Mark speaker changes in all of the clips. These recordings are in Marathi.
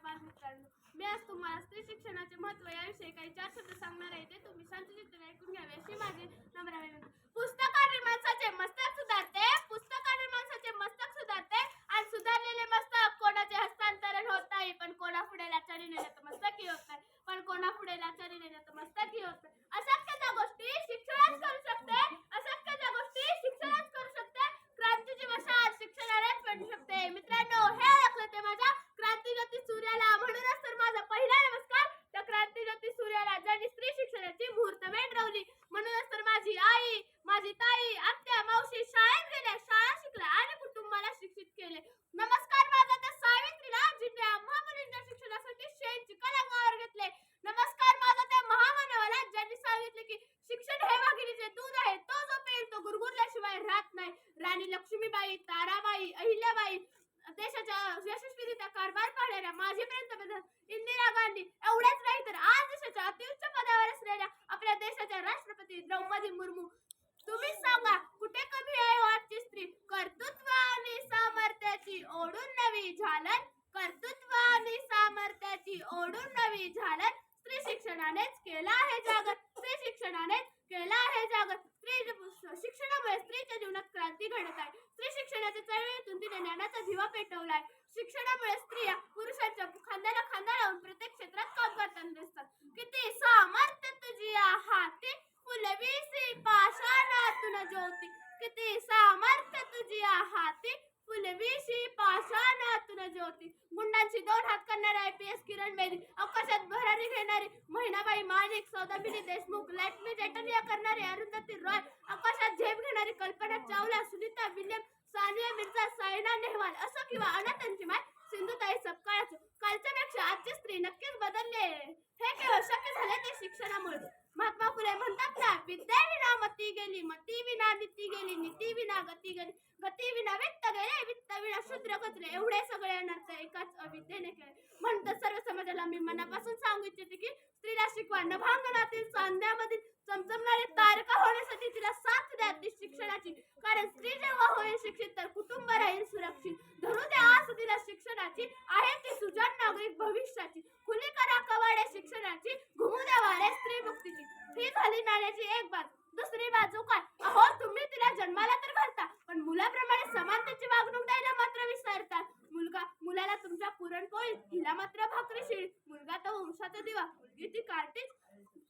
Speaker 1: बालमित्रांनो, मी आज तुम्हाला स्त्री शिक्षणाचे महत्त्व याविषयी काही 4 शब्द सांगणार आहे. ते तुम्ही शांतचित्ताने ऐकून घ्यावे अशी माझी नम्र विनंती. पुस्तकाने माणसाचे मस्तक सुधारते, पुस्तकाने माणसाचे मस्तक सुधारते आणि सुधारलेले मस्तक कोणाचे हस्तांतरण होत नाही, पण कोणापुढे लाचारी नेण्यात मस्तकही होत नाही, पण कोणापुढे लाचारी नेण्यात मस्तकही होत नाही. अशक्य त्या गोष्टी शिक्षणच करू शकते, अशक्य त्या गोष्टी शिक्षणच करू शकते. क्रांतीची मशाल शिक्षणानेच पेटू शकते. मित्रांनो, हे ओळखलं ते माझ्या क्रांतीज्योती सूर्याला. म्हणूनच तर माझा पहिला नमस्कार त्या क्रांतीज्योती सूर्याला, ज्यांनी स्त्री शिक्षणाची मुहूर्तमेढ रोवली. म्हणूनच तर माझी आई, माझी ताई, आत्या, मावशी शाळेत गेल्या, शाळा शिकल्या आणि कुटुंबाला शिक्षित केले. नमस्कार माझा त्या सावित्रीला, जिने आम्हा मुलींच्या शिक्षणासाठी शेण चिखल अंगावर घेतले. नमस्कार माझा त्या महामानवाला, ज्यांनी सांगितले की शिक्षण हे वाघिणीचे दूध आहे, तो जो पेल तो गुरगुरल्याशिवाय राहत नाही. राणी लक्ष्मीबाई, ताराबाई, अहिल्याबाई, देशाच्या यशस्वीरित्या कारभार पाहणाऱ्या माजी पंतप्रधान इंदिरा गांधी, एवढेच नाही तर आज देशाच्या अत्युच्च पदावर असलेल्या आपल्या देशाच्या राष्ट्रपती द्रौपदी मुर्मू. तुम्ही सांगा, कुठे कमी आहे आजची स्त्री? कर्तृत्व आणि सामर्थ्याची ओढून नवी झालर, कर्तृत्व आणि सामर्थ्याची ओढून नवी झालर स्त्री शिक्षणानेच केला आहे जागर, स्त्री शिक्षणानेच केला आहे जागर. स्त्री शिक्षणामुळे स्त्रीच्या जीवनात क्रांती घडत आहे. स्त्री शिक्षणाच्या चळवळीतून तिने ज्ञानाचा दिवा पेटवलाय. शिक्षणामुळे स्त्रिया पुरुषांच्या खांद्याला खांदा लावून प्रत्येक क्षेत्रात काम करताना दिसतात. किती सामर्थ्य तुझ्या हाती, फुलवीसी पाषाणातून ज्योती, किती सामर्थ्य तुझ्या हाती, फुलवीसी पाषाणातून ज्योती. गुंडांची 2 हात करणारे IPS किरण बेदी, अवकाशात भरारी घेणारी महिनाबाई माणिक, सौदामिनी देशमुख, लॅटमी टेटनिया करणारी अरुंधती रॉय, आकाशात झेप घेणारी कल्पना चावला, सुनीता विल्यम, सानिया मिर्झा, सायना नेहवाल असो किंवा अनाथांची माय सिंधुताई सपकाळ असो, कालच्यापेक्षा आजची स्त्री नक्कीच बदलले. हे केवळ शक्य झाले ते शिक्षणामुळे. महात्मा फुले म्हणतात ना, विद्येविना मती गेली, मती विना नीती गेली, नीती विना गती गेली, गती विना वित्त गेले, वित्त विना शूद्र गचले. एवढे सगळे अनर्थ एकाच अविद्येने केले. म्हणून सर्व समाजाला मी मनापासून सांगू इच्छिते की स्त्रीला शिकवा. नभांगणातील चांद्यामधील चमचमणारे तारका होण्यासाठी तिला साथ द्या ती शिक्षणाची. कारण स्त्री जेव्हा होईल शिक्षित तर कुटुंब राहील सुरक्षित. धरू द्या आस तिला शिक्षणाची, आहे ती सुजाण नागरिक भविष्याची. खुली करा कवाडे शिक्षणाची, घुमू द्या वारे स्त्री मुक्तीची. ही झाली नाण्याची एक बाजू. दुसरी बाजू काय? अहो, तुम्ही तिला जन्माला तर घालता, पण मुलाप्रमाणे समानतेची वागणूक द्यायला मात्र विसरता. मुलाला तुमच्या पुरणपोळी, हिला मात्र भाकरी शिळी. मुलगा तो वंशाचा दिवा, मुलगी ती कार्टीज.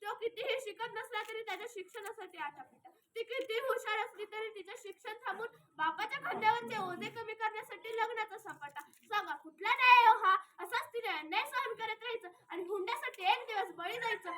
Speaker 1: तो कितीही शिकत नसला तरी त्याच्या शिक्षणासाठी आटापिटा. ती किती हुशार असली तरी तिचे शिक्षण थांबून बापाच्या खांद्यावरचे ओझे कमी करण्यासाठी लग्नाचा सपाटा. सांगा, कुठला न्याय हो हा? असाच तिने अन्याय सहन करत राहायचं आणि हुंड्यासाठी एक दिवस बळी द्यायचं,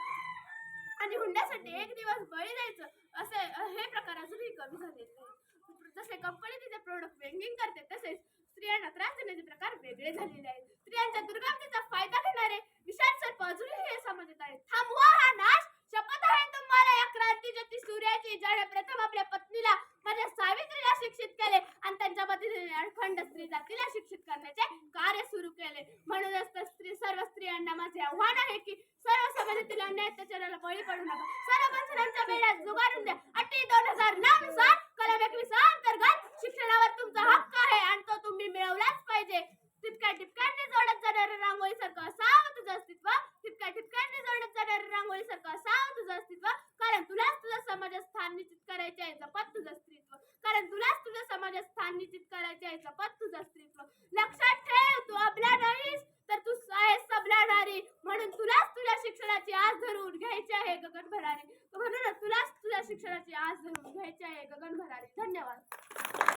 Speaker 1: असे हे प्रकार अजूनही कमी झालेले नाही. जसे कंपनी तिचे प्रोडक्ट वेंडिंग करते, तसेच स्त्रियांना त्रास देण्याचे प्रकार वेगळे झालेले आहेत. स्त्रियांच्या दुर्गमतेचा फायदा घेणारे विशाल सर्प अजूनही हे समाजात आहेत. थांबवा हा नाश. शपथ आहे तुम्हाला या क्रांतीज्योती सूर्याची, ज्याने प्रथम आपल्या पत्नीला माझ्या सावित्रीला शिक्षित केले आणि त्यांच्या पतीने अखंड स्त्री जातीला शिक्षित करण्याचे कार्य सुरू केले. म्हणूनच तर सर्व स्त्रियांना माझे आव्हान आहे की सर्व समाजातील अन्याय अत्याचाराला बळी पडू नका. सर्व बंधनांच्या बेड्यात जुगारून द्या. अटी 2009 नुसार कलम 21 अंतर्गत शिक्षणावर तुमचा हक्क आहे आणि तो तुम्ही मिळवलाच पाहिजे. तितक्या टिपक्यांनी जोडत जाणाऱ्या रांगोळीसारखं असावं तुझं अस्तित्व, तितक्या टिपक्यांनी जोडत जाणाऱ्या रांगोळीसारखं असावं तुझं अस्तित्व. कारण तुलाच तुझं समाजात स्थान निश्चित करायचे आहे, जपत तुझं स्त्रीत्व. कारण तुलाच तुझं समाजात स्थान निश्चित करायचे आहे, जपत तुझं स्त्रीत्व. लक्षात ठेव, तू अबला नाहीस तर तू आहेस सबला नारी. म्हणून तुलाच तुझ्या शिक्षणाची आस धरून घ्यायची आहे गगन भरारी. म्हणून तुलाच तुझ्या शिक्षणाची आस धरून घ्यायची आहे गगन भरारी. धन्यवाद.